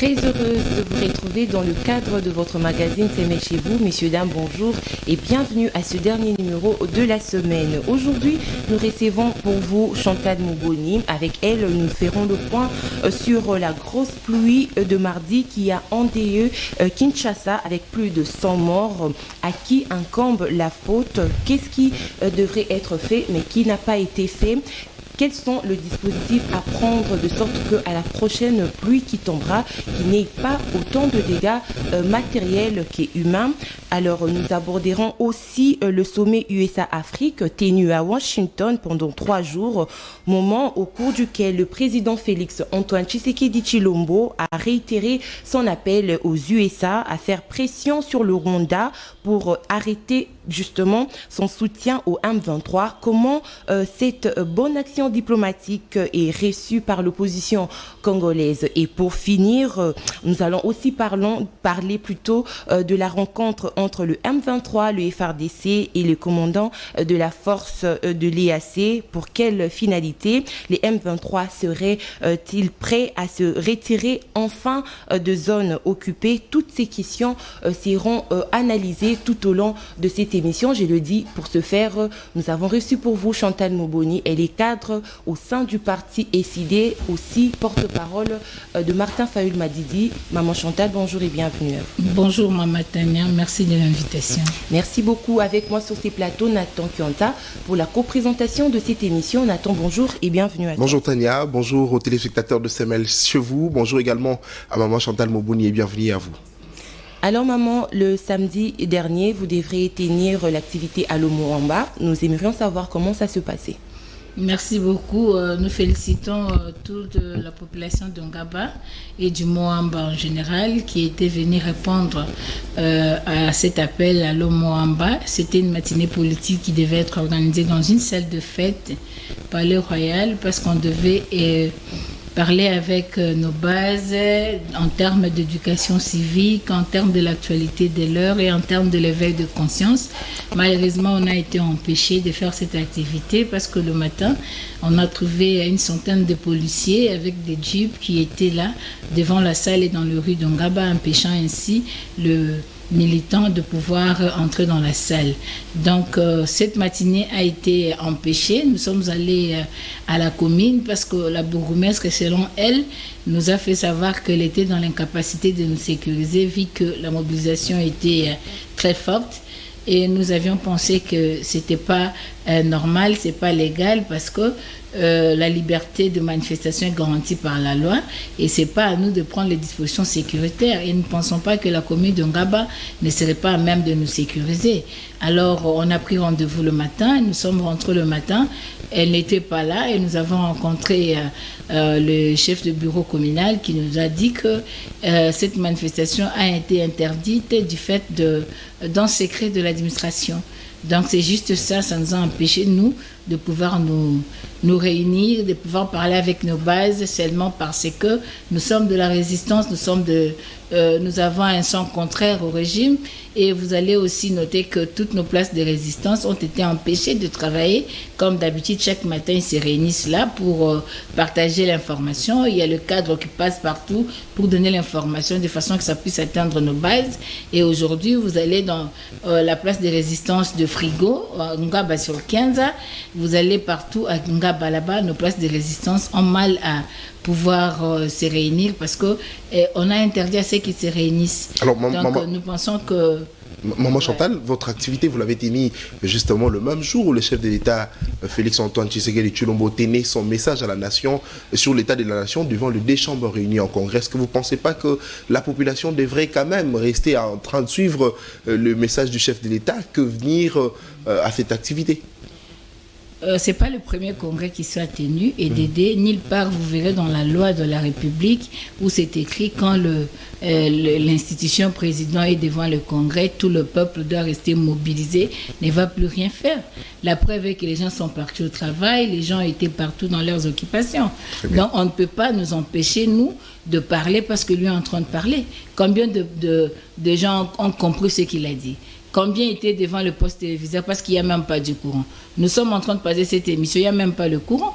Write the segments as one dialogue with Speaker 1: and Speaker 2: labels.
Speaker 1: Très heureuse de vous retrouver dans le cadre de votre magazine S'aimer chez vous. Messieurs, dames, bonjour et bienvenue à ce dernier numéro de la semaine. Aujourd'hui, nous recevons pour vous Chantal Mouboni. Avec elle, nous ferons le point sur la grosse pluie de mardi qui a endeuillé Kinshasa avec plus de 100 morts. À qui incombe la faute? Qu'est-ce qui devrait être fait mais qui n'a pas été fait? Quels sont les dispositifs à prendre de sorte qu'à la prochaine pluie qui tombera, qu'il n'y ait pas autant de dégâts matériels qu'humains? Alors, nous aborderons aussi le sommet USA-Afrique tenu à Washington pendant 3 jours, moment au cours duquel le président Félix Antoine Tshisekedi Tshilombo a réitéré son appel aux USA à faire pression sur le Rwanda pour arrêter justement son soutien au M23. Comment cette bonne action diplomatique est reçue par l'opposition congolaise? Et pour finir, nous allons aussi parler plutôt de la rencontre entre le M23, le FARDC et le commandant de la force de l'EAC. Pour quelle finalité les M23 seraient-ils prêts à se retirer enfin de zones occupées? Toutes ces questions seront analysées tout au long de cette émission. Je le dis, pour ce faire, nous avons reçu pour vous Chantal Mouboni. Elle est cadre au sein du parti SID, aussi porte-parole de Martin Fayulu Madidi. Maman Chantal, bonjour et bienvenue.
Speaker 2: Bonjour Maman Tania, merci de l'invitation.
Speaker 1: Merci beaucoup. Avec moi sur ces plateaux, Nathan Kianta pour la coprésentation de cette émission. Nathan, bonjour et bienvenue à toi.
Speaker 3: Bonjour Tania, bonjour aux téléspectateurs de S'aimer chez vous, bonjour également à Maman Chantal Mouboni et bienvenue à vous.
Speaker 1: Alors maman, le samedi dernier, vous devrez tenir l'activité à Lomoamba. Nous aimerions savoir comment ça se passait.
Speaker 2: Merci beaucoup. Nous félicitons toute la population de Ngaba et du Moamba en général qui était venue répondre à cet appel à Lomoamba. C'était une matinée politique qui devait être organisée dans une salle de fête, Palais Royal, parce qu'on devait parler avec nos bases en termes d'éducation civique, en termes de l'actualité de l'heure et en termes de l'éveil de conscience. Malheureusement, on a été empêché de faire cette activité parce que le matin, on a trouvé une centaine de policiers avec des jeeps qui étaient là devant la salle et dans le rue d'Ongaba, empêchant ainsi le militants de pouvoir entrer dans la salle. Donc, cette matinée a été empêchée. Nous sommes allés à la commune parce que la bourgmestre, selon elle, nous a fait savoir qu'elle était dans l'incapacité de nous sécuriser vu que la mobilisation était très forte. Et nous avions pensé que c'était pas normal, c'est pas légal parce que la liberté de manifestation est garantie par la loi et c'est pas à nous de prendre les dispositions sécuritaires. Et nous ne pensons pas que la commune de Ngaba ne serait pas à même de nous sécuriser. Alors on a pris rendez-vous le matin, nous sommes rentrés le matin, elle n'était pas là et nous avons rencontré le chef de bureau communal qui nous a dit que cette manifestation a été interdite du fait d'un secret de l'administration. Donc c'est juste ça, ça nous a empêché, nous, de pouvoir nous réunir, de pouvoir parler avec nos bases seulement parce que nous sommes de la résistance, nous avons un sang contraire au régime et vous allez aussi noter que toutes nos places de résistance ont été empêchées de travailler. Comme d'habitude, chaque matin, ils se réunissent là pour partager l'information. Il y a le cadre qui passe partout pour donner l'information de façon que ça puisse atteindre nos bases. Et aujourd'hui, vous allez dans la place de résistance de Frigo, à Ngaba sur 15, vous allez partout à Ngaba là-bas, nos places de résistance ont mal à pouvoir se réunir parce que on a interdit à ceux qui se réunissent.
Speaker 3: Alors,
Speaker 2: donc nous pensons que
Speaker 3: Maman Chantal, votre activité, vous l'avez tenue justement le même jour où le chef de l'État, Félix Antoine Tshisekedi Tshilombo, tenait son message à la nation sur l'état de la nation devant les 2 chambres réunies en congrès. Est-ce que vous ne pensez pas que la population devrait quand même rester en train de suivre le message du chef de l'État que venir à cette activité?
Speaker 2: Ce n'est pas le premier congrès qui soit tenu et d'aider. Nulle part, vous verrez dans la loi de la République où c'est écrit quand l'institution président est devant le congrès, tout le peuple doit rester mobilisé, ne va plus rien faire. La preuve est que les gens sont partis au travail, les gens étaient partout dans leurs occupations. Donc on ne peut pas nous empêcher, nous, de parler parce que lui est en train de parler. Combien de gens ont compris ce qu'il a dit? Combien étaient devant le poste téléviseur parce qu'il n'y a même pas du courant? Nous sommes en train de passer cette émission, il n'y a même pas le courant.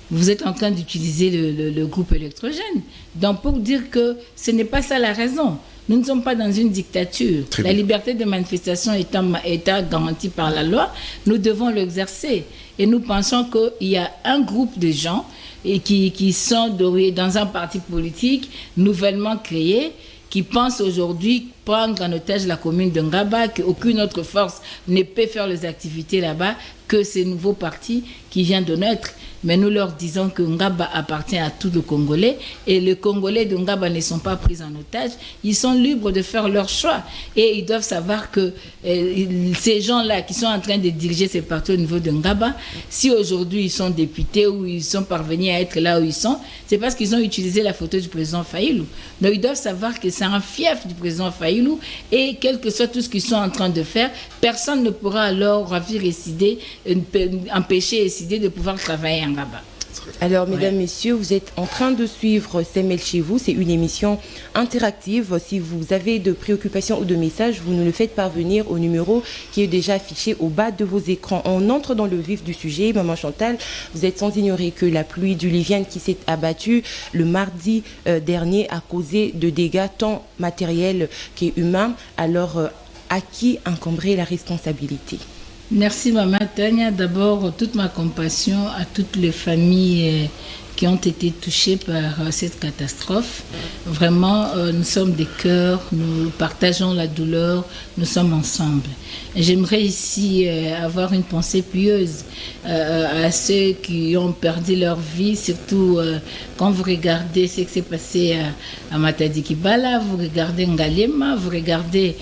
Speaker 2: vous êtes en train d'utiliser le groupe électrogène. Donc, pour dire que ce n'est pas ça la raison. Nous ne sommes pas dans une dictature. La liberté de manifestation étant garantie par la loi, nous devons l'exercer. Et nous pensons qu'il y a un groupe de gens qui sont dans un parti politique nouvellement créé, qui pensent aujourd'hui prendre en otage la commune de Ngaba, qu'aucune autre force ne peut faire les activités là-bas que ces nouveaux partis qui viennent de naître. Mais nous leur disons que Ngaba appartient à tous les Congolais et les Congolais de Ngaba ne sont pas pris en otage. Ils sont libres de faire leur choix et ils doivent savoir que ces gens-là qui sont en train de diriger ces partis au niveau de Ngaba, si aujourd'hui ils sont députés ou ils sont parvenus à être là où ils sont, c'est parce qu'ils ont utilisé la photo du président Fayulu. Donc ils doivent savoir que c'est un fief du président Fayulu et quel que soit tout ce qu'ils sont en train de faire, personne ne pourra alors empêcher Essidé de pouvoir travailler en Ngaba.
Speaker 1: Alors, mesdames, messieurs, vous êtes en train de suivre CML chez vous. C'est une émission interactive. Si vous avez de préoccupations ou de messages, vous nous le faites parvenir au numéro qui est déjà affiché au bas de vos écrans. On entre dans le vif du sujet. Maman Chantal, vous êtes sans ignorer que la pluie diluvienne qui s'est abattue le mardi dernier a causé de dégâts tant matériels qu'humains. Alors, à qui incomberait la responsabilité ?
Speaker 2: Merci Maman Tania. D'abord, toute ma compassion à toutes les familles qui ont été touchées par cette catastrophe. Vraiment, nous sommes des cœurs, nous partageons la douleur, nous sommes ensemble. J'aimerais ici avoir une pensée pieuse à ceux qui ont perdu leur vie, surtout quand vous regardez ce qui s'est passé à Matadi Kibala, vous regardez Ngalema, vous regardez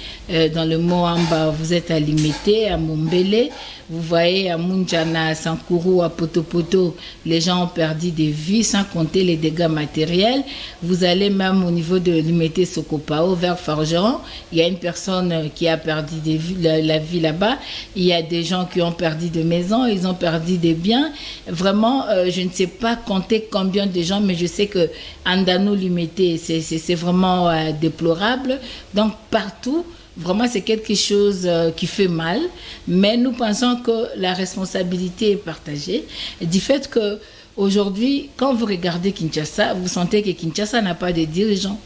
Speaker 2: dans le Moamba, vous êtes à Limete, à Mumbele, vous voyez à Munjana, à Sankuru, à Potopoto, les gens ont perdu des vies, sans compter les dégâts matériels. Vous allez même au niveau de Limete Sokopao, vers Forgeron, il y a une personne qui a perdu la vie là-bas, il y a des gens qui ont perdu des maisons, ils ont perdu des biens. Vraiment, je ne sais pas compter combien de gens, mais je sais que Andano Limete, c'est vraiment déplorable. Donc partout, vraiment, c'est quelque chose qui fait mal, mais nous pensons que la responsabilité est partagée. Du fait que aujourd'hui, quand vous regardez Kinshasa, vous sentez que Kinshasa n'a pas de dirigeants.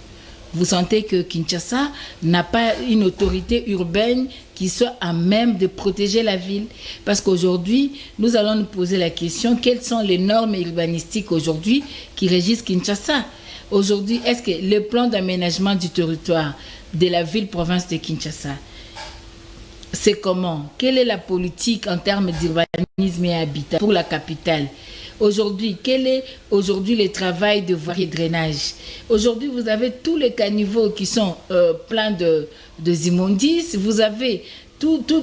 Speaker 2: Vous sentez que Kinshasa n'a pas une autorité urbaine qui soit à même de protéger la ville. Parce qu'aujourd'hui, nous allons nous poser la question, quelles sont les normes urbanistiques aujourd'hui qui régissent Kinshasa ? Aujourd'hui, est-ce que le plan d'aménagement du territoire de la ville-province de Kinshasa, c'est comment? Quelle est la politique en termes d'urbanisme et habitat pour la capitale? Aujourd'hui, quel est le travail de voirie et drainage? Aujourd'hui, vous avez tous les caniveaux qui sont pleins de immondices. Vous avez toutes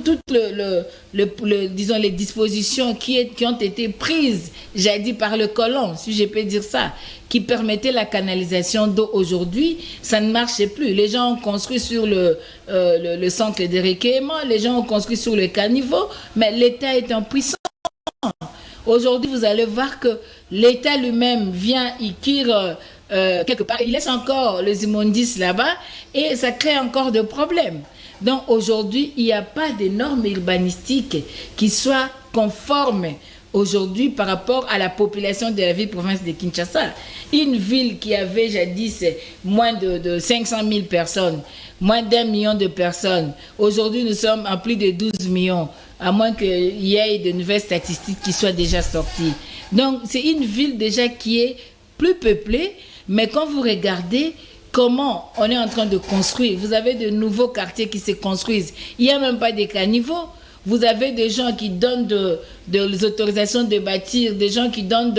Speaker 2: disons, les dispositions qui ont été prises, j'ai dit, par le colon, si je peux dire ça, qui permettaient la canalisation d'eau. Aujourd'hui, ça ne marchait plus. Les gens ont construit sur le centre de recueillement, les gens ont construit sur le caniveau, mais l'État est impuissant. Aujourd'hui, vous allez voir que l'État lui-même vient, il tire quelque part, il laisse encore les immondices là-bas et ça crée encore des problèmes. Donc aujourd'hui, il n'y a pas de normes urbanistiques qui soient conformes aujourd'hui par rapport à la population de la ville-province de Kinshasa. Une ville qui avait jadis moins de 500 000 personnes, moins d'1 million de personnes. Aujourd'hui, nous sommes à plus de 12 millions, à moins qu'il y ait de nouvelles statistiques qui soient déjà sorties. Donc, c'est une ville déjà qui est plus peuplée, mais quand vous regardez comment on est en train de construire, vous avez de nouveaux quartiers qui se construisent. Il n'y a même pas de caniveaux. Vous avez des gens qui donnent des autorisations de bâtir, des gens qui donnent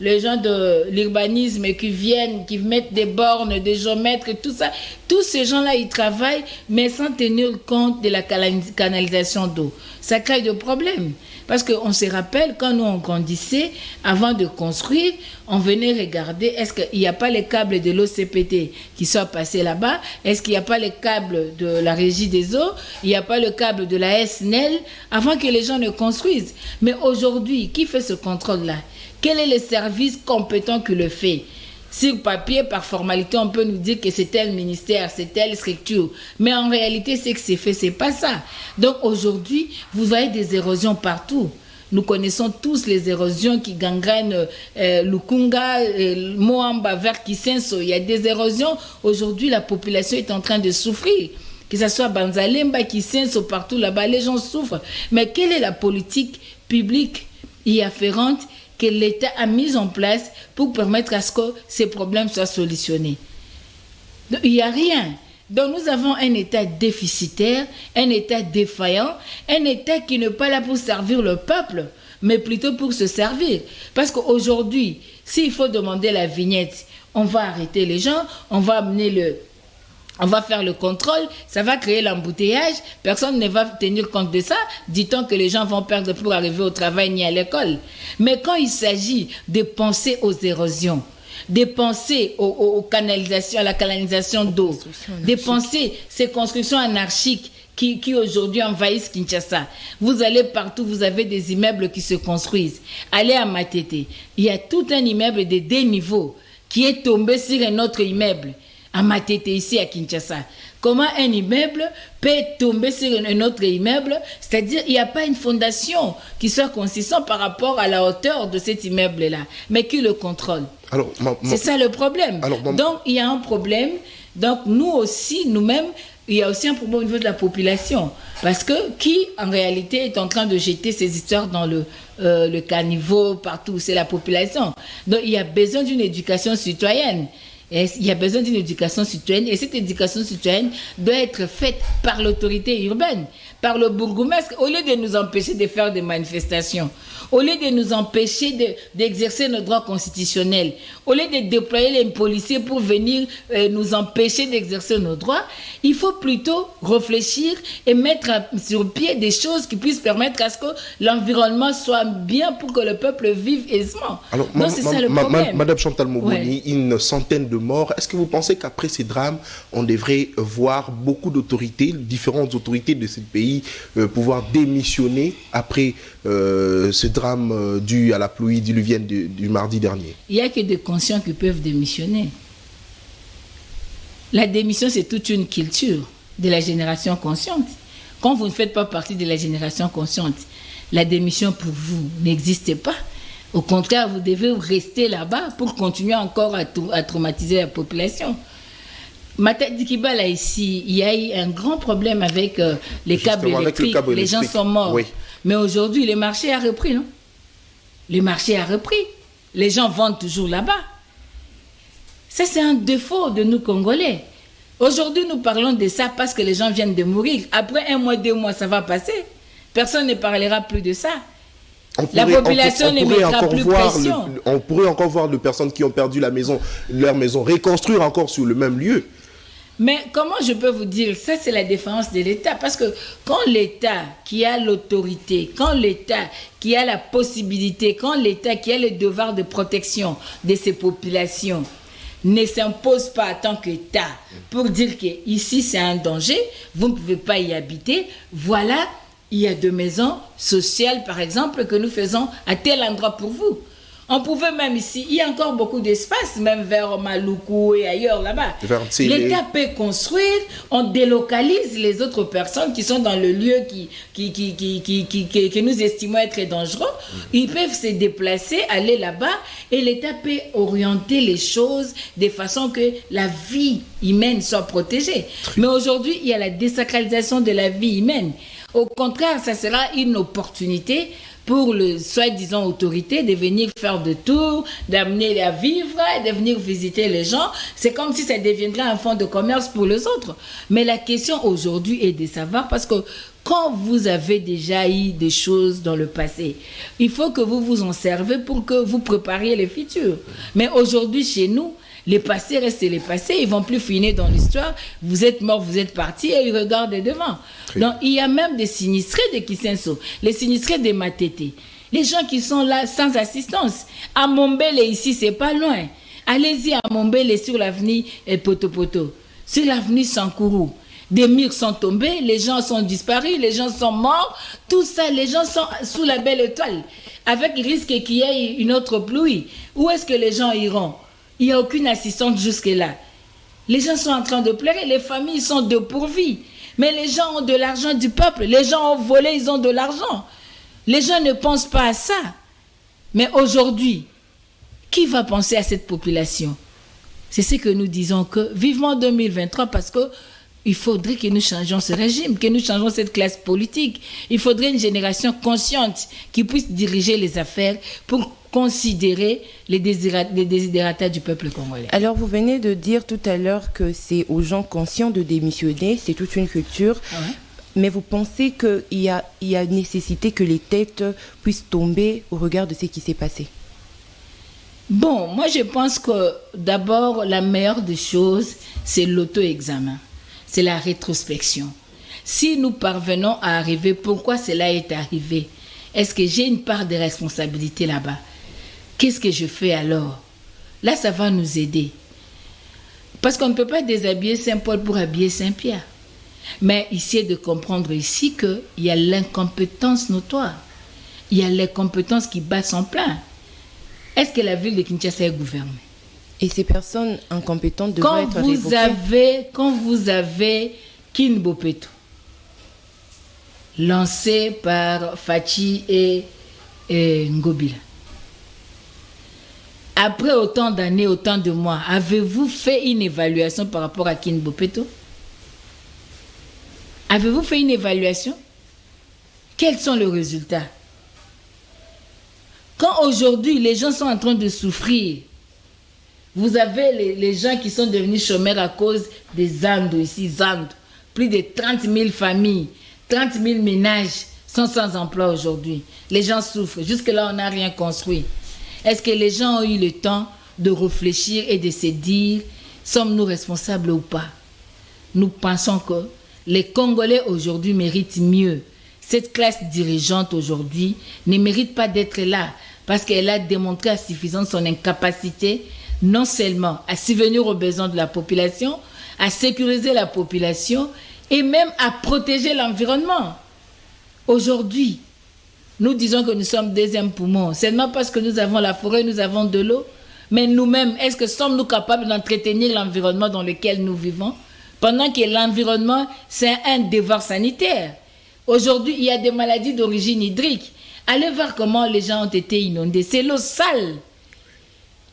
Speaker 2: les gens de l'urbanisme et qui viennent, qui mettent des bornes, des géomètres et tout ça. Tous ces gens-là, ils travaillent, mais sans tenir compte de la canalisation d'eau. Ça crée des problèmes. Parce qu'on se rappelle, quand nous on grandissait, avant de construire, on venait regarder, est-ce qu'il n'y a pas les câbles de l'OCPT qui sont passés là-bas? Est-ce qu'il n'y a pas les câbles de la régie des eaux? Il n'y a pas le câble de la SNEL avant que les gens ne construisent? Mais aujourd'hui, qui fait ce contrôle-là? Quel est le service compétent qui le fait? Sur papier, par formalité, on peut nous dire que c'est tel ministère, c'est telle structure. Mais en réalité, ce que c'est fait, c'est pas ça. Donc aujourd'hui, vous voyez des érosions partout. Nous connaissons tous les érosions qui gangrènent Lukunga, Moamba vers Kisenso. Il y a des érosions. Aujourd'hui, la population est en train de souffrir. Que ce soit Banzalemba, Kisenso, partout là-bas, les gens souffrent. Mais quelle est la politique publique y afférente que l'État a mise en place pour permettre à ce que ces problèmes soient solutionnés? Donc, il n'y a rien. Donc nous avons un État déficitaire, un État défaillant, un État qui n'est pas là pour servir le peuple, mais plutôt pour se servir. Parce qu'aujourd'hui, s'il faut demander la vignette, on va arrêter les gens, on va faire le contrôle, ça va créer l'embouteillage, personne ne va tenir compte de ça, dit-on que les gens vont perdre pour arriver au travail ni à l'école. Mais quand il s'agit de penser aux érosions, de penser aux canalisations, à la canalisation d'eau, de penser ces constructions anarchiques qui aujourd'hui envahissent Kinshasa. Vous allez partout, vous avez des immeubles qui se construisent. Allez à Matete, il y a tout un immeuble de 2 niveaux qui est tombé sur un autre immeuble. À Matete, ici à Kinshasa. Comment un immeuble peut tomber sur un autre immeuble? C'est-à-dire, il n'y a pas une fondation qui soit consistante par rapport à la hauteur de cet immeuble-là, mais qui le contrôle. Alors, c'est ça le problème. Donc, il y a un problème. Donc, nous aussi, nous-mêmes, il y a aussi un problème au niveau de la population. Parce que qui, en réalité, est en train de jeter ces histoires dans le caniveau, partout? C'est la population. Donc, il y a besoin d'une éducation citoyenne. Et il y a besoin d'une éducation citoyenne, et cette éducation citoyenne doit être faite par l'autorité urbaine, par le bourgmestre, au lieu de nous empêcher de faire des manifestations, au lieu de nous empêcher d'exercer nos droits constitutionnels, au lieu de déployer les policiers pour venir nous empêcher d'exercer nos droits. Il faut plutôt réfléchir et mettre sur pied des choses qui puissent permettre à ce que l'environnement soit bien pour que le peuple vive aisément.
Speaker 3: Alors, c'est ça le problème. Madame Chantal Moboni, une centaine de morts. Est-ce que vous pensez qu'après ces drames, on devrait voir beaucoup d'autorités, différentes autorités de ce pays, pouvoir démissionner après ce drame dû à la pluie diluvienne du mardi dernier?
Speaker 2: Il n'y a que des conscients qui peuvent démissionner. La démission, c'est toute une culture de la génération consciente. Quand vous ne faites pas partie de la génération consciente, la démission pour vous n'existe pas. Au contraire, vous devez rester là-bas pour continuer encore à traumatiser la population. Matadi Kibala, ici, il y a eu un grand problème avec les câbles électriques. Les gens sont morts. Oui. Mais aujourd'hui, le marché a repris, non? Le marché a repris. Les gens vendent toujours là-bas. Ça, c'est un défaut de nous, Congolais. Aujourd'hui, nous parlons de ça parce que les gens viennent de mourir. Après 1 mois, 2 mois, ça va passer. Personne ne parlera plus de ça. La population ne mettra plus pression.
Speaker 3: On pourrait encore voir des personnes qui ont perdu leur maison, reconstruire encore sur le même lieu.
Speaker 2: Mais comment je peux vous dire, ça c'est la défense de l'État, parce que quand l'État qui a l'autorité, quand l'État qui a la possibilité, quand l'État qui a le devoir de protection de ces populations ne s'impose pas en tant qu'État pour dire que ici c'est un danger, vous ne pouvez pas y habiter, voilà, il y a 2 maisons sociales par exemple que nous faisons à tel endroit pour vous. On pouvait même ici, il y a encore beaucoup d'espace, même vers Maluku et ailleurs là-bas. L'État peut construire, on délocalise les autres personnes qui sont dans le lieu que nous estimons être dangereux. Ils peuvent se déplacer, aller là-bas, et l'État peut orienter les choses de façon que la vie humaine soit protégée. Mais aujourd'hui, il y a la désacralisation de la vie humaine. Au contraire, ça sera une opportunité pour le soi-disant autorité de venir faire de tout, d'amener à vivre, de venir visiter les gens. C'est comme si ça deviendrait un fonds de commerce pour les autres. Mais la question aujourd'hui est de savoir, parce que quand vous avez déjà eu des choses dans le passé, il faut que vous vous en servez pour que vous prépariez le futur. Mais aujourd'hui, chez nous, les passés restent les passés, ils ne vont plus finir dans l'histoire. Vous êtes mort, vous êtes parti, et ils regardent devant. Donc, il y a même des sinistrés de Kisenso, les sinistrés de Matete, les gens qui sont là sans assistance. À Mombele, ici, c'est pas loin. Allez-y à Mombele sur l'avenue Potopoto, sur l'avenue Sankourou. Des murs sont tombés, les gens sont disparus, les gens sont morts. Tout ça, les gens sont sous la belle étoile, avec le risque qu'il y ait une autre pluie. Où est-ce que les gens iront? Il n'y a aucune assistance jusque-là. Les gens sont en train de pleurer, les familles sont dépourvues. Mais les gens ont de l'argent du peuple, les gens ont volé, ils ont de l'argent. Les gens ne pensent pas à ça. Mais aujourd'hui, qui va penser à cette population? C'est ce que nous disons, que vivement 2023, parce que il faudrait que nous changions ce régime, que nous changions cette classe politique. Il faudrait une génération consciente qui puisse diriger les affaires pour considérer les desiderata du peuple congolais.
Speaker 1: Alors, vous venez de dire tout à l'heure que c'est aux gens conscients de démissionner, c'est toute une culture.
Speaker 2: Ah ouais?
Speaker 1: Mais vous pensez qu'il y a nécessité que les têtes puissent tomber au regard de ce qui s'est passé?
Speaker 2: Bon, moi je pense que d'abord, la meilleure des choses, c'est l'auto-examen. C'est la rétrospection. Si nous parvenons à arriver, pourquoi cela est arrivé? Est-ce que j'ai une part de responsabilité là-bas? Qu'est-ce que je fais alors? Là, ça va nous aider. Parce qu'on ne peut pas déshabiller Saint-Paul pour habiller Saint-Pierre. Mais essayer de comprendre ici qu'il y a l'incompétence notoire. Il y a l'incompétence qui bat son plein. Est-ce que la ville de Kinshasa est gouvernée?
Speaker 1: Et ces personnes incompétentes devraient être révoquées.
Speaker 2: Quand vous avez Kin Bopeto, lancé par Fachi et Ngobila, après autant d'années, autant de mois, avez-vous fait une évaluation par rapport à Kin Bopeto? Avez-vous fait une évaluation? Quels sont les résultats? Quand aujourd'hui les gens sont en train de souffrir, vous avez les gens qui sont devenus chômeurs à cause des Zandes ici, Zandes. Plus de 30 000 familles, 30 000 ménages sont sans emploi aujourd'hui. Les gens souffrent. Jusque-là, on n'a rien construit. Est-ce que les gens ont eu le temps de réfléchir et de se dire, sommes-nous responsables ou pas? Nous pensons que les Congolais aujourd'hui méritent mieux. Cette classe dirigeante aujourd'hui ne mérite pas d'être là parce qu'elle a démontré à suffisance son incapacité non seulement à subvenir aux besoins de la population, à sécuriser la population et même à protéger l'environnement. Aujourd'hui, nous disons que nous sommes deuxième poumon, seulement parce que nous avons la forêt, nous avons de l'eau, mais nous-mêmes, est-ce que sommes-nous capables d'entretenir l'environnement dans lequel nous vivons, pendant que l'environnement, c'est un devoir sanitaire? Aujourd'hui, il y a des maladies d'origine hydrique. Allez voir comment les gens ont été inondés. C'est l'eau sale.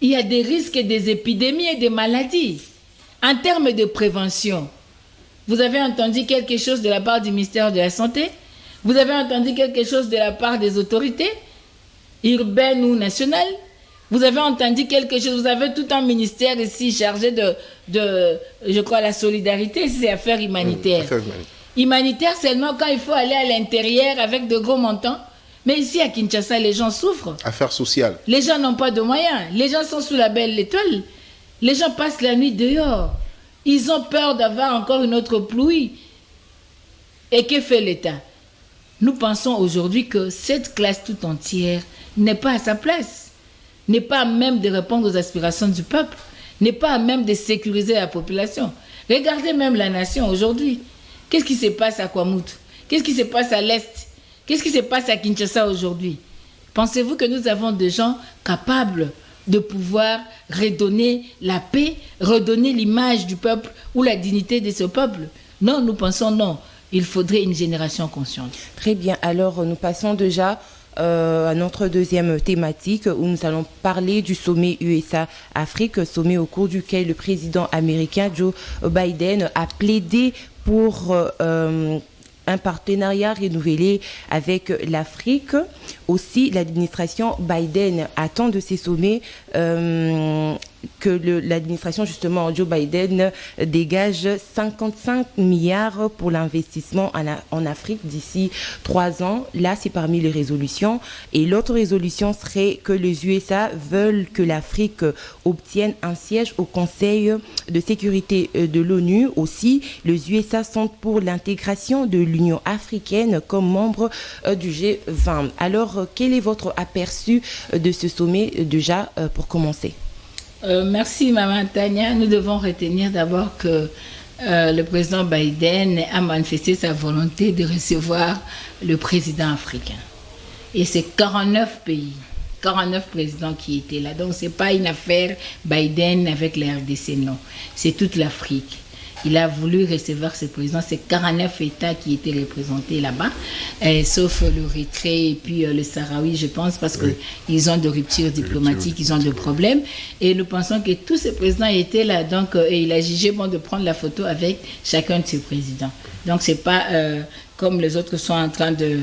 Speaker 2: Il y a des risques des épidémies et des maladies. En termes de prévention, vous avez entendu quelque chose de la part du ministère de la Santé? Vous avez entendu quelque chose de la part des autorités urbaines ou nationales? Vous avez entendu quelque chose? Vous avez tout un ministère ici chargé de je crois, la solidarité, c'est affaires humanitaires. Humanitaire seulement quand il faut aller à l'intérieur avec de gros montants. Mais ici à Kinshasa, les gens souffrent. Affaires sociales. Les gens n'ont pas de moyens. Les gens sont sous la belle étoile. Les gens passent la nuit dehors. Ils ont peur d'avoir encore une autre pluie. Et que fait l'État? Nous pensons aujourd'hui que cette classe tout entière n'est pas à sa place, n'est pas à même de répondre aux aspirations du peuple, n'est pas à même de sécuriser la population. Regardez même la nation aujourd'hui. Qu'est-ce qui se passe à Kwamoutou? Qu'est-ce qui se passe à l'Est? Qu'est-ce qui se passe à Kinshasa aujourd'hui? Pensez-vous que nous avons des gens capables de pouvoir redonner la paix, redonner l'image du peuple ou la dignité de ce peuple? Non, nous pensons non. Il faudrait une génération consciente.
Speaker 1: Très bien. Alors, nous passons déjà à notre deuxième thématique où nous allons parler du sommet USA-Afrique, sommet au cours duquel le président américain Joe Biden a plaidé pour un partenariat renouvelé avec l'Afrique. Aussi, l'administration Biden attend de ces sommets que l'administration, justement, Joe Biden dégage 55 milliards pour l'investissement en Afrique d'ici 3 ans. Là, c'est parmi les résolutions. Et l'autre résolution serait que les USA veulent que l'Afrique obtienne un siège au Conseil de sécurité de l'ONU. Aussi, les USA sont pour l'intégration de l'Union africaine comme membre du G20. Alors, quel est votre aperçu de ce sommet déjà pour commencer?
Speaker 2: Merci Maman Tania. Nous devons retenir d'abord que le président Biden a manifesté sa volonté de recevoir le président africain. Et c'est 49 pays, 49 présidents qui étaient là. Donc ce n'est pas une affaire Biden avec la RDC, non. C'est toute l'Afrique. il a voulu recevoir ce président. C'est 49 États qui étaient représentés là-bas, sauf l'Érythrée et puis le Sahraoui, je pense, parce qu'ils ont de ruptures diplomatiques, ils ont de problèmes. Et nous pensons que tous ces présidents étaient là, donc, et il a jugé bon de prendre la photo avec chacun de ces présidents. Donc, c'est pas comme les autres sont en train de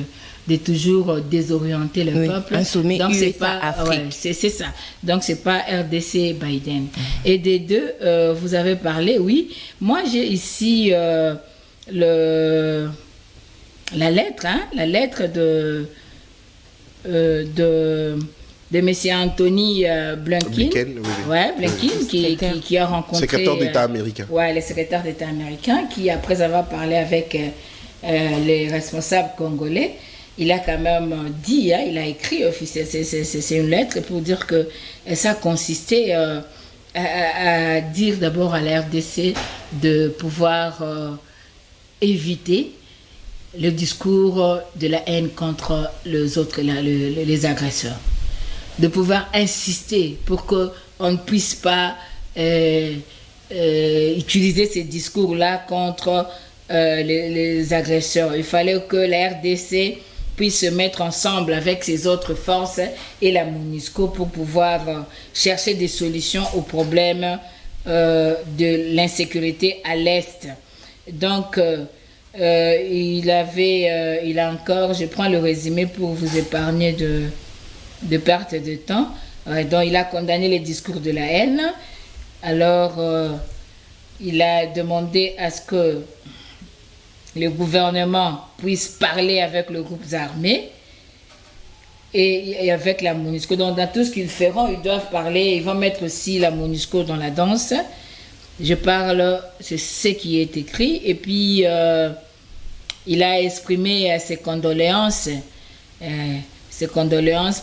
Speaker 2: toujours désorienter le peuple.
Speaker 1: Un sommet
Speaker 2: donc
Speaker 1: USA
Speaker 2: c'est pas
Speaker 1: Afrique.
Speaker 2: c'est ça. Donc c'est pas RDC Biden. Et des deux, vous avez parlé, oui. Moi j'ai ici la lettre de monsieur Anthony Blinken, qui a rencontré
Speaker 3: secrétaire d'État américain.
Speaker 2: Le secrétaire d'État américain, qui après avoir parlé avec les responsables congolais, il a quand même dit, il a écrit officiel, c'est une lettre pour dire que ça consistait à dire d'abord à la RDC de pouvoir éviter le discours de la haine contre les autres, les agresseurs, de pouvoir insister pour qu'on ne puisse pas utiliser ces discours-là contre les agresseurs. Il fallait que la RDC puisse se mettre ensemble avec ses autres forces et la MONUSCO pour pouvoir chercher des solutions aux problèmes de l'insécurité à l'Est. Donc, il a encore, je prends le résumé pour vous épargner de perte de temps, donc il a condamné les discours de la haine. Alors, il a demandé à ce que le gouvernement puisse parler avec les groupes armés et avec la MONUSCO. Donc, dans tout ce qu'ils feront, ils doivent parler, ils vont mettre aussi la MONUSCO dans la danse. Je parle, c'est ce qui est écrit. Et puis, il a exprimé ses condoléances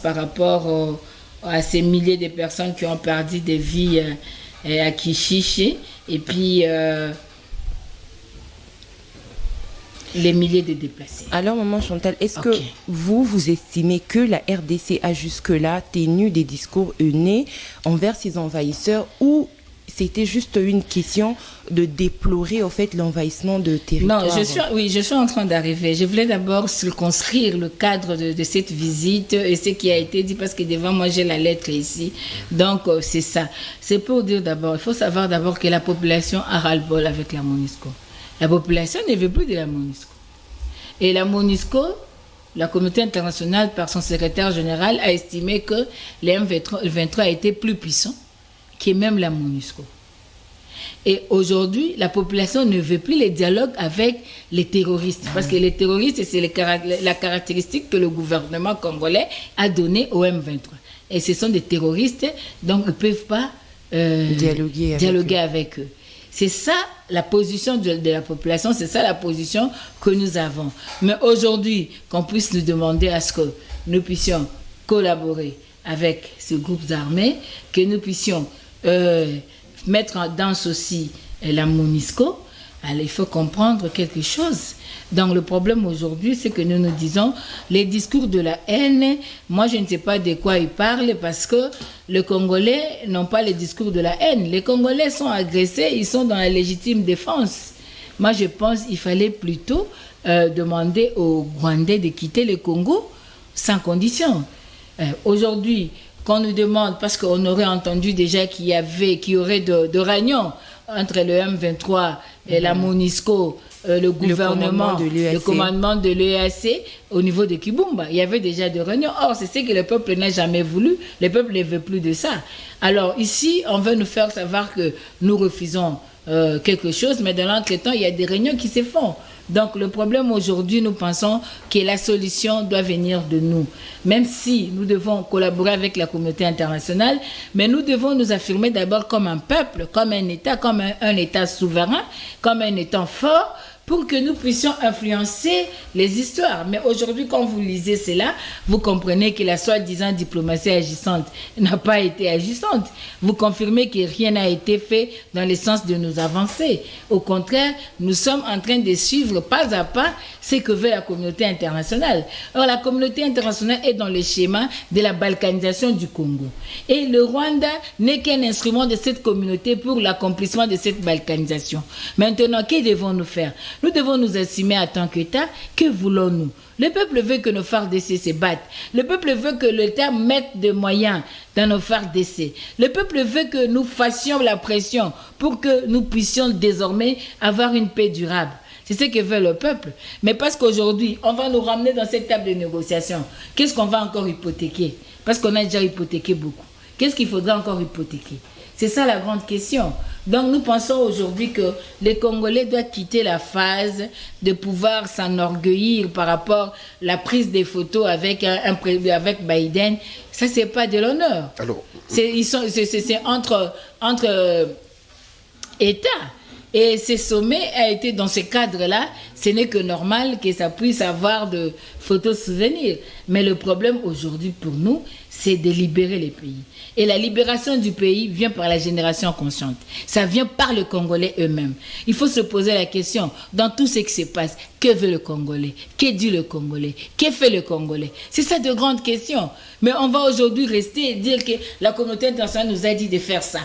Speaker 2: par rapport à ces milliers de personnes qui ont perdu des vies à Kishishi. Et puis, les milliers de déplacés.
Speaker 1: Alors, maman Chantal, est-ce que vous estimez que la RDC a jusque-là tenu des discours haineux envers ses envahisseurs, ou c'était juste une question de déplorer au fait l'envahissement de territoire?
Speaker 2: Non, je suis en train d'arriver. Je voulais d'abord circonscrire le cadre de cette visite et ce qui a été dit, parce que devant moi j'ai la lettre ici. Donc c'est ça. C'est pour dire d'abord, il faut savoir d'abord que la population a ras-le-bol avec la MONUSCO. La population ne veut plus de la MONUSCO. Et la MONUSCO, la communauté internationale, par son secrétaire général, a estimé que le M23 a été plus puissant que même la MONUSCO. Et aujourd'hui, la population ne veut plus les dialogues avec les terroristes. Parce que les terroristes, c'est la caractéristique que le gouvernement congolais a donnée au M23. Et ce sont des terroristes, donc ils ne peuvent pas dialoguer avec eux. C'est ça la position de la population, c'est ça la position que nous avons. Mais aujourd'hui, qu'on puisse nous demander à ce que nous puissions collaborer avec ces groupes armés, que nous puissions mettre en danse aussi la MONUSCO, alors il faut comprendre quelque chose. Donc le problème aujourd'hui, c'est que nous nous disons, les discours de la haine, moi je ne sais pas de quoi ils parlent, parce que les Congolais n'ont pas les discours de la haine. Les Congolais sont agressés, ils sont dans la légitime défense. Moi je pense qu'il fallait plutôt demander aux Rwandais de quitter le Congo sans condition. Aujourd'hui, qu'on nous demande, parce qu'on aurait entendu déjà qu'il y aurait de réunions entre le M23 et la MONUSCO, le gouvernement, le commandement de l'EAC au niveau de Kibumba. Il y avait déjà des réunions. Or, c'est ce que le peuple n'a jamais voulu. Le peuple ne veut plus de ça. Alors ici, on veut nous faire savoir que nous refusons quelque chose, mais dans l'entretemps, il y a des réunions qui se font. Donc le problème aujourd'hui, nous pensons que la solution doit venir de nous. Même si nous devons collaborer avec la communauté internationale, mais nous devons nous affirmer d'abord comme un peuple, comme un État, comme un État souverain, comme un État fort, pour que nous puissions influencer les histoires. Mais aujourd'hui, quand vous lisez cela, vous comprenez que la soi-disant diplomatie agissante n'a pas été agissante. Vous confirmez que rien n'a été fait dans le sens de nos avancées. Au contraire, nous sommes en train de suivre pas à pas ce que veut la communauté internationale. Or, la communauté internationale est dans le schéma de la balkanisation du Congo. Et le Rwanda n'est qu'un instrument de cette communauté pour l'accomplissement de cette balkanisation. Maintenant, que devons-nous faire? Nous devons nous assumer en tant qu'État. Que voulons-nous? Le peuple veut que nos FARDC se battent. Le peuple veut que l'État mette des moyens dans nos FARDC. Le peuple veut que nous fassions la pression pour que nous puissions désormais avoir une paix durable. C'est ce que veut le peuple. Mais parce qu'aujourd'hui, on va nous ramener dans cette table de négociation. Qu'est-ce qu'on va encore hypothéquer? Parce qu'on a déjà hypothéqué beaucoup. Qu'est-ce qu'il faudra encore hypothéquer? C'est ça la grande question. Donc nous pensons aujourd'hui que les Congolais doivent quitter la phase de pouvoir s'enorgueillir par rapport à la prise des photos avec avec Biden. Ça, c'est pas de l'honneur.
Speaker 3: Alors,
Speaker 2: c'est entre États. Et ce sommet a été dans ce cadre-là. Ce n'est que normal que ça puisse avoir de photos souvenirs. Mais le problème aujourd'hui pour nous, c'est de libérer les pays. Et la libération du pays vient par la génération consciente. Ça vient par les Congolais eux-mêmes. Il faut se poser la question, dans tout ce qui se passe, que veut le Congolais? Que dit le Congolais? Que fait le Congolais? C'est ça de grandes questions. Mais on va aujourd'hui rester et dire que la communauté internationale nous a dit de faire ça.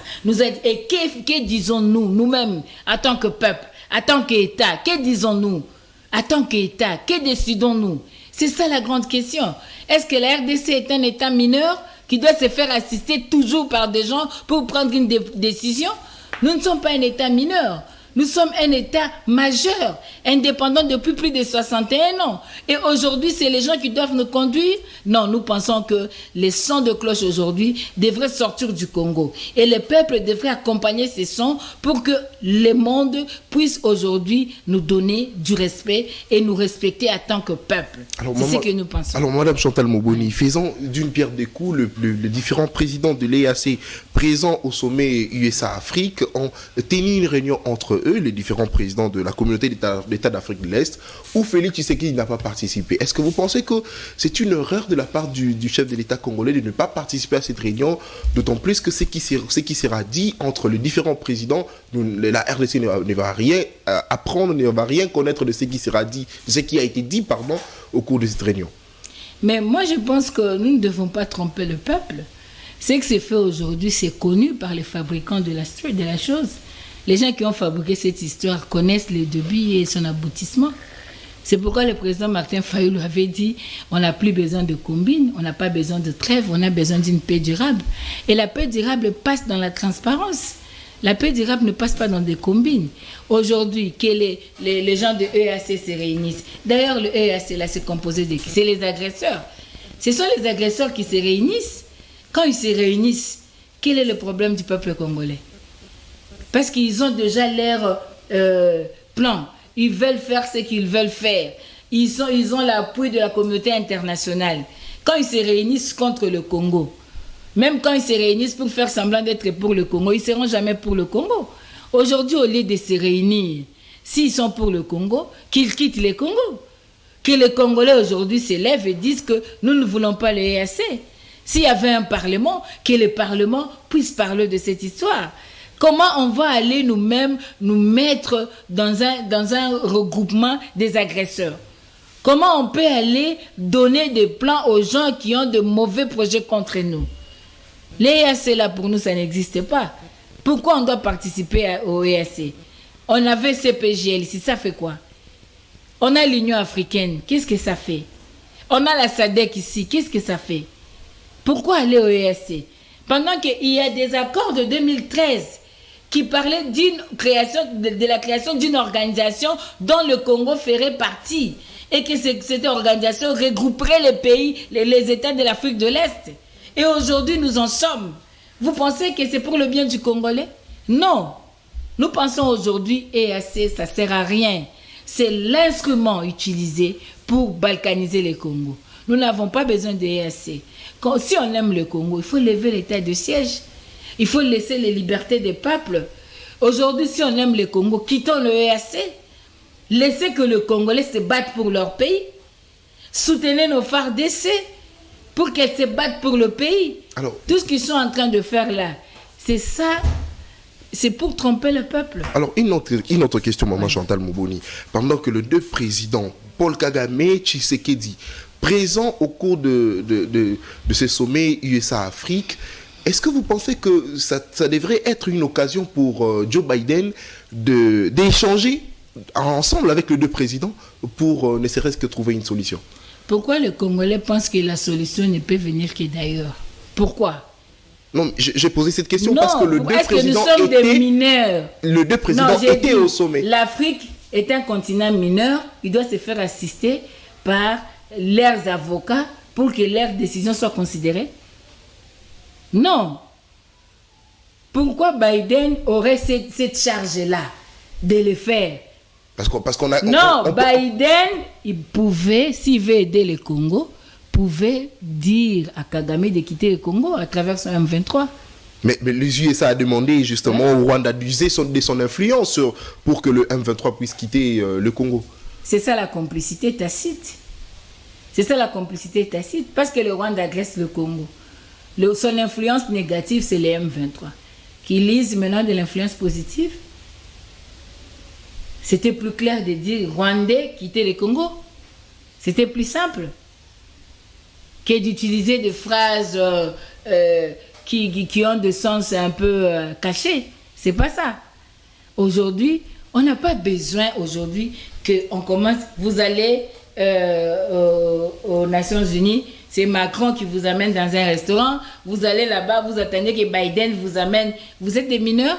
Speaker 2: Et que disons-nous, nous-mêmes, en tant que peuple, en tant qu'État? Que disons-nous? En tant qu'État, que décidons-nous? C'est ça la grande question. Est-ce que la RDC est un État mineur qui doit se faire assister toujours par des gens pour prendre une décision? Nous ne sommes pas un État mineur. Nous sommes un État majeur, indépendant depuis plus de 61 ans. Et aujourd'hui, c'est les gens qui doivent nous conduire? Non, nous pensons que les sons de cloche aujourd'hui devraient sortir du Congo. Et le peuple devrait accompagner ces sons pour que le monde puisse aujourd'hui nous donner du respect et nous respecter en tant que peuple. C'est ce que nous pensons.
Speaker 3: Alors, Madame Chantal Moboni, faisant d'une pierre deux coups, les différents présidents de l'EAC présents au sommet USA-Afrique ont tenu une réunion entre eux, les différents présidents de la communauté d'États d'Afrique de l'Est, où Félix Tshisekedi n'a pas participé. Est-ce que vous pensez que c'est une erreur de la part du chef de l'État congolais de ne pas participer à cette réunion, d'autant plus que ce qui sera dit entre les différents présidents, la RDC ne va rien apprendre, ne va rien connaître de ce qui sera dit, de ce qui a été dit, au cours de cette réunion?
Speaker 2: Mais moi, je pense que nous ne devons pas tromper le peuple. Ce que c'est fait aujourd'hui, c'est connu par les fabricants de la chose. Les gens qui ont fabriqué cette histoire connaissent le début et son aboutissement. C'est pourquoi le président Martin Fayulu avait dit on n'a plus besoin de combine, on n'a pas besoin de trêve, on a besoin d'une paix durable. Et la paix durable passe dans la transparence. La paix durable ne passe pas dans des combines. Aujourd'hui, que les gens de EAC se réunissent. D'ailleurs, le EAC, là, c'est composé de qui? C'est les agresseurs. Ce sont les agresseurs qui se réunissent. Quand ils se réunissent, quel est le problème du peuple congolais? Parce qu'ils ont déjà leur plan. Ils veulent faire ce qu'ils veulent faire. Ils ont l'appui de la communauté internationale. Quand ils se réunissent contre le Congo, même quand ils se réunissent pour faire semblant d'être pour le Congo, ils ne seront jamais pour le Congo. Aujourd'hui, au lieu de se réunir, s'ils sont pour le Congo, qu'ils quittent le Congo. Que les Congolais aujourd'hui se lèvent et disent que nous ne voulons pas le EAC. S'il y avait un parlement, que le parlement puisse parler de cette histoire. Comment on va aller nous-mêmes nous mettre dans un regroupement des agresseurs? Comment on peut aller donner des plans aux gens qui ont de mauvais projets contre nous? L'EAC, là, pour nous, ça n'existe pas. Pourquoi on doit participer au EAC? On avait CPGL ici, ça fait quoi? On a l'Union africaine, qu'est-ce que ça fait? On a la SADC ici, qu'est-ce que ça fait? Pourquoi aller au EAC? Pendant qu'il y a des accords de 2013 qui parlaient de la création d'une organisation dont le Congo ferait partie et que cette organisation regrouperait les pays, les États de l'Afrique de l'Est. Et aujourd'hui, nous en sommes. Vous pensez que c'est pour le bien du Congolais? Non. Nous pensons aujourd'hui, EAC, ça ne sert à rien. C'est l'instrument utilisé pour balkaniser le Congo. Nous n'avons pas besoin de EAC. Si on aime le Congo, il faut lever l'état de siège. Il faut laisser les libertés des peuples. Aujourd'hui, si on aime le Congo, quittons le EAC. Laissez que les Congolais se battent pour leur pays. Soutenez nos FARDC pour qu'elles se battent pour le pays. Alors, tout ce qu'ils sont en train de faire là, c'est ça, c'est pour tromper le peuple. Alors,
Speaker 3: une autre question, Maman Chantal Mouboni. Pendant que les deux présidents, Paul Kagame et Tshisekedi, présents au cours de ces sommets USA-Afrique, est-ce que vous pensez que ça devrait être une occasion pour Joe Biden d'échanger ensemble avec les deux présidents pour ne serait-ce que trouver une solution?
Speaker 2: Pourquoi les Congolais pensent que la solution ne peut venir que d'ailleurs? Pourquoi?
Speaker 3: Non, j'ai posé cette question parce que les deux présidents étaient au sommet.
Speaker 2: L'Afrique est un continent mineur, il doit se faire assister par leurs avocats pour que leurs décisions soient considérées. Non. Pourquoi Biden aurait cette charge-là de le faire?
Speaker 3: Parce qu'on a...
Speaker 2: Biden, il pouvait, s'il veut aider le Congo, pouvait dire à Kagame de quitter le Congo à travers son M23.
Speaker 3: Mais les USA a demandé justement au Rwanda d'user de son influence pour que le M23 puisse quitter le Congo.
Speaker 2: C'est ça la complicité tacite. C'est ça la complicité tacite. Parce que le Rwanda agresse le Congo. Son influence négative, c'est les M23. Qui lisent maintenant de l'influence positive. C'était plus clair de dire Rwandais quitter le Congo. C'était plus simple que d'utiliser des phrases qui ont des sens un peu cachés. C'est pas ça. Aujourd'hui, on n'a pas besoin aujourd'hui qu'on commence. Vous allez aux Nations Unies, c'est Macron qui vous amène dans un restaurant. Vous allez là-bas, vous attendez que Biden vous amène. Vous êtes des mineurs.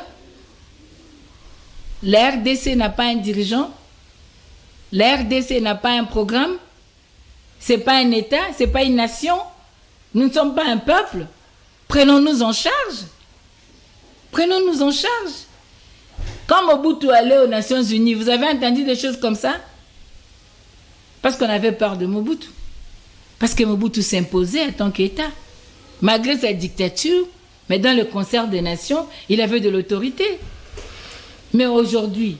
Speaker 2: La RDC n'a pas un dirigeant. La RDC n'a pas un programme. C'est pas un État, c'est pas une nation. Nous ne sommes pas un peuple. Prenons-nous en charge. Prenons-nous en charge. Quand Mobutu allait aux Nations Unies, vous avez entendu des choses comme ça? Parce qu'on avait peur de Mobutu. Parce que Mobutu s'imposait en tant qu'État. Malgré sa dictature, mais dans le concert des nations, il avait de l'autorité. Mais aujourd'hui,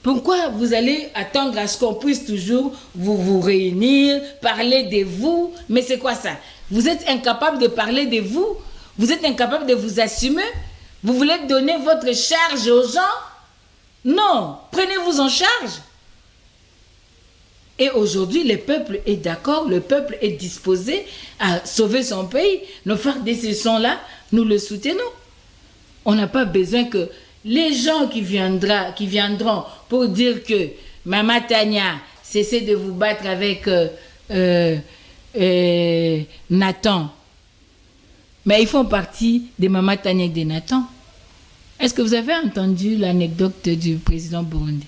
Speaker 2: pourquoi vous allez attendre à ce qu'on puisse toujours vous réunir, parler de vous? Mais c'est quoi ça? Vous êtes incapable de parler de vous? Vous êtes incapable de vous assumer? Vous voulez donner votre charge aux gens? Non, prenez-vous en charge. Et aujourd'hui, le peuple est d'accord, le peuple est disposé à sauver son pays. Nos FARDC sont là, nous le soutenons. On n'a pas besoin que les gens qui viendront pour dire que Maman Tania, cessez de vous battre avec Nathan. Mais ils font partie des Maman Tania et de Nathan. Est-ce que vous avez entendu l'anecdote du président Burundi?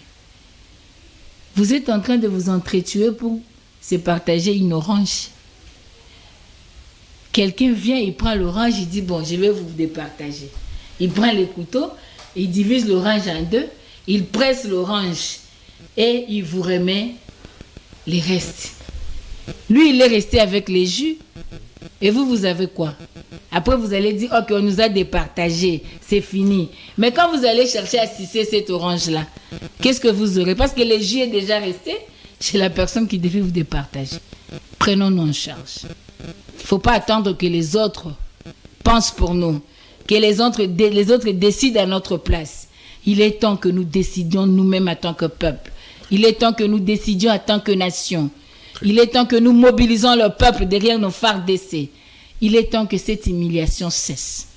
Speaker 2: Vous êtes en train de vous entretuer pour se partager une orange. Quelqu'un vient, il prend l'orange, il dit, bon, je vais vous départager. Il prend le couteau, il divise l'orange en deux, il presse l'orange et il vous remet les restes. Lui, il est resté avec les jus. Et vous avez quoi? Après, vous allez dire, ok, on nous a départagé, c'est fini. Mais quand vous allez chercher à sucer cette orange-là, qu'est-ce que vous aurez? Parce que le jus est déjà resté chez la personne qui devait vous départager. Prenons-nous en charge. Il ne faut pas attendre que les autres pensent pour nous, que les autres décident à notre place. Il est temps que nous décidions nous-mêmes en tant que peuple. Il est temps que nous décidions en tant que nation. Il est temps que nous mobilisons le peuple derrière nos FARDC. Il est temps que cette humiliation cesse.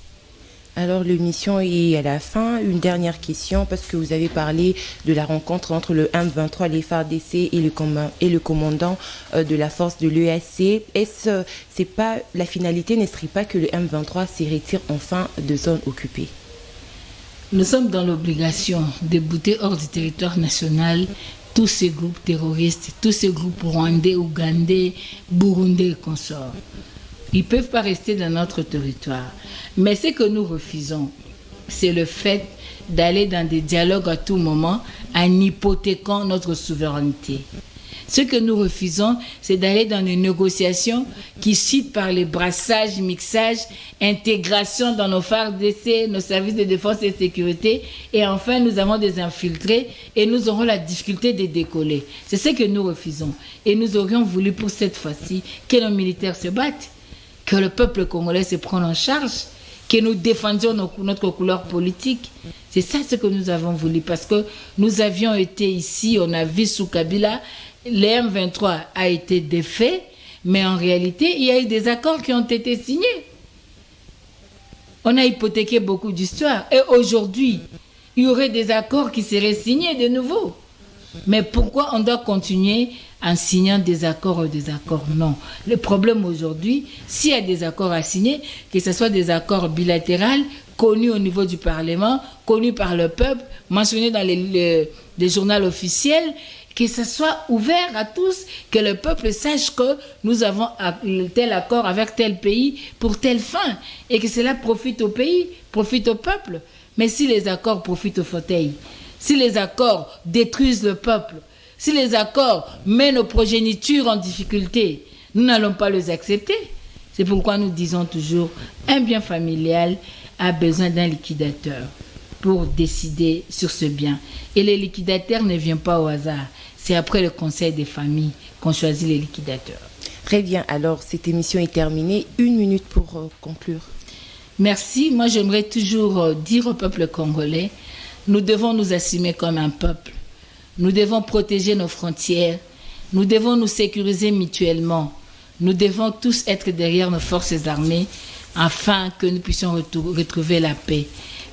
Speaker 1: Alors, l'émission est à la fin. Une dernière question, parce que vous avez parlé de la rencontre entre le M23, les FARDC et le commandant de la force de l'EAC. C'est pas la finalité, ne serait pas que le M23 se retire enfin de zone occupée?
Speaker 2: Nous sommes dans l'obligation de bouter hors du territoire national tous ces groupes terroristes, tous ces groupes rwandais, ougandais, burundais et consorts. Ils ne peuvent pas rester dans notre territoire. Mais ce que nous refusons, c'est le fait d'aller dans des dialogues à tout moment en hypothéquant notre souveraineté. Ce que nous refusons, c'est d'aller dans des négociations qui citent par les brassages, mixages, intégration dans nos FARDC, nos services de défense et de sécurité. Et enfin, nous avons des infiltrés et nous aurons la difficulté de décoller. C'est ce que nous refusons. Et nous aurions voulu pour cette fois-ci que nos militaires se battent, que le peuple congolais se prenne en charge, que nous défendions notre couleur politique. C'est ça ce que nous avons voulu, parce que nous avions été ici, on a vu sous Kabila, le M23 a été défait, mais en réalité, il y a eu des accords qui ont été signés. On a hypothéqué beaucoup d'histoires. Et aujourd'hui, il y aurait des accords qui seraient signés de nouveau. Mais pourquoi on doit continuer en signant des accords ou des accords? Non. Le problème aujourd'hui, s'il y a des accords à signer, que ce soit des accords bilatéraux, connus au niveau du Parlement, connus par le peuple, mentionnés dans les journaux officiels, que ce soit ouvert à tous, que le peuple sache que nous avons tel accord avec tel pays pour telle fin, et que cela profite au pays, profite au peuple. Mais si les accords profitent au fauteuil, si les accords détruisent le peuple, si les accords mènent nos progénitures en difficulté, nous n'allons pas les accepter. C'est pourquoi nous disons toujours, un bien familial a besoin d'un liquidateur pour décider sur ce bien. Et les liquidateurs ne viennent pas au hasard. C'est après le conseil des familles qu'on choisit les liquidateurs.
Speaker 1: Très bien, alors cette émission est terminée. 1 minute pour conclure.
Speaker 2: Merci. Moi, j'aimerais toujours dire au peuple congolais, nous devons nous assumer comme un peuple. Nous devons protéger nos frontières. Nous devons nous sécuriser mutuellement. Nous devons tous être derrière nos forces armées afin que nous puissions retrouver la paix.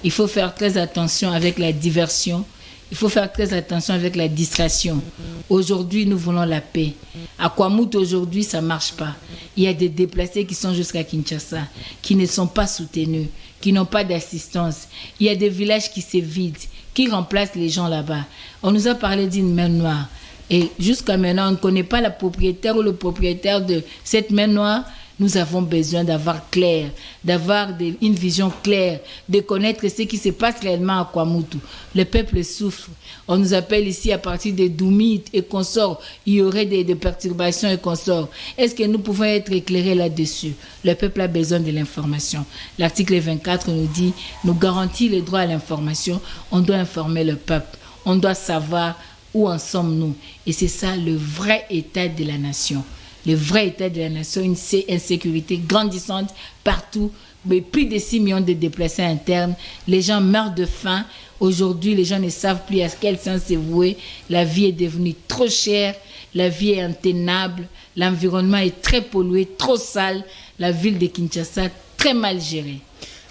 Speaker 2: Il faut faire très attention avec la diversion. Il faut faire très attention avec la distraction. Aujourd'hui, nous voulons la paix. À Kwamouth, aujourd'hui, ça ne marche pas. Il y a des déplacés qui sont jusqu'à Kinshasa, qui ne sont pas soutenus, qui n'ont pas d'assistance. Il y a des villages qui se vident, qui remplacent les gens là-bas. On nous a parlé d'une mer noire. Et jusqu'à maintenant, on ne connaît pas la propriétaire ou le propriétaire de cette mer noire. Nous avons besoin d'avoir clair, d'avoir une vision claire, de connaître ce qui se passe réellement à Kwamouth. Le peuple souffre. On nous appelle ici à partir des Doumit et consorts. Il y aurait des perturbations et consorts. Est-ce que nous pouvons être éclairés là-dessus? Le peuple a besoin de l'information. L'article 24 nous dit, nous garantit le droit à l'information. On doit informer le peuple. On doit savoir où en sommes-nous. Et c'est ça le vrai état de la nation. Le vrai état de la nation, une insécurité grandissante partout, mais plus de 6 millions de déplacés internes. Les gens meurent de faim. Aujourd'hui, les gens ne savent plus à quel sens se vouer. La vie est devenue trop chère, la vie est intenable, l'environnement est très pollué, trop sale. La ville de Kinshasa, très mal gérée.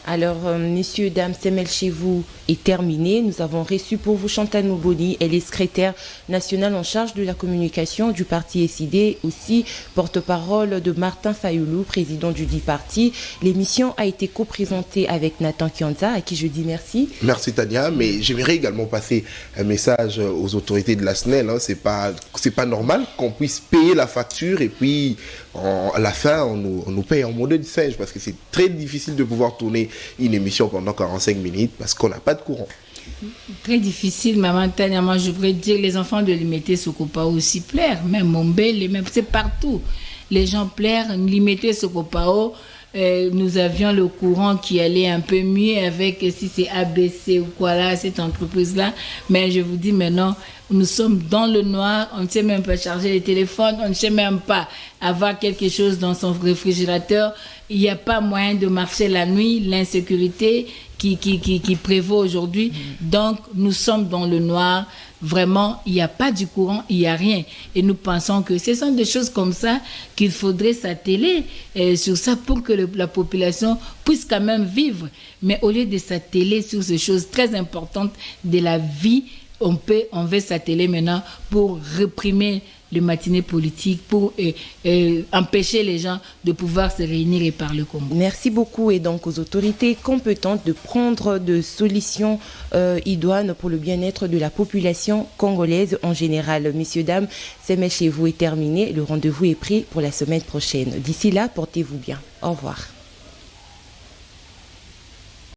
Speaker 1: Alors, messieurs, dames, Semel chez vous est terminé. Nous avons reçu pour vous Chantal Moboni. Elle est secrétaire nationale en charge de la communication du parti SID, aussi porte-parole de Martin Fayoulou, président du dit parti. L'émission a été co-présentée avec Nathan Kianza, à qui je dis merci.
Speaker 3: Merci Tania, mais j'aimerais également passer un message aux autorités de la SNEL. C'est pas normal qu'on puisse payer la facture et puis à la fin on nous paye en monnaie de singe, parce que c'est très difficile de pouvoir tourner une émission pendant 45 minutes parce qu'on n'a pas de courant.
Speaker 2: Très difficile, maman Tania. Moi, je voudrais dire, les enfants de Limité Sokopao aussi pleurent, même Mombele, même c'est partout. Les gens pleurent. Limité Sokopao, nous avions le courant qui allait un peu mieux avec, si c'est ABC ou quoi là, cette entreprise-là. Mais je vous dis maintenant, nous sommes dans le noir, on ne sait même pas charger les téléphones, on ne sait même pas avoir quelque chose dans son réfrigérateur. Il n'y a pas moyen de marcher la nuit, l'insécurité qui prévaut aujourd'hui. Donc, nous sommes dans le noir. Vraiment, il n'y a pas du courant, il n'y a rien. Et nous pensons que ce sont des choses comme ça qu'il faudrait s'atteler sur ça pour que la population puisse quand même vivre. Mais au lieu de s'atteler sur ces choses très importantes de la vie, on veut s'atteler maintenant pour réprimer les matinées politiques, pour empêcher les gens de pouvoir se réunir et parler Congo.
Speaker 1: Merci beaucoup, et donc aux autorités compétentes de prendre des solutions idoines pour le bien-être de la population congolaise en général. Messieurs, dames, Semel chez vous est terminé. Le rendez-vous est pris pour la semaine prochaine. D'ici là, portez-vous bien. Au revoir.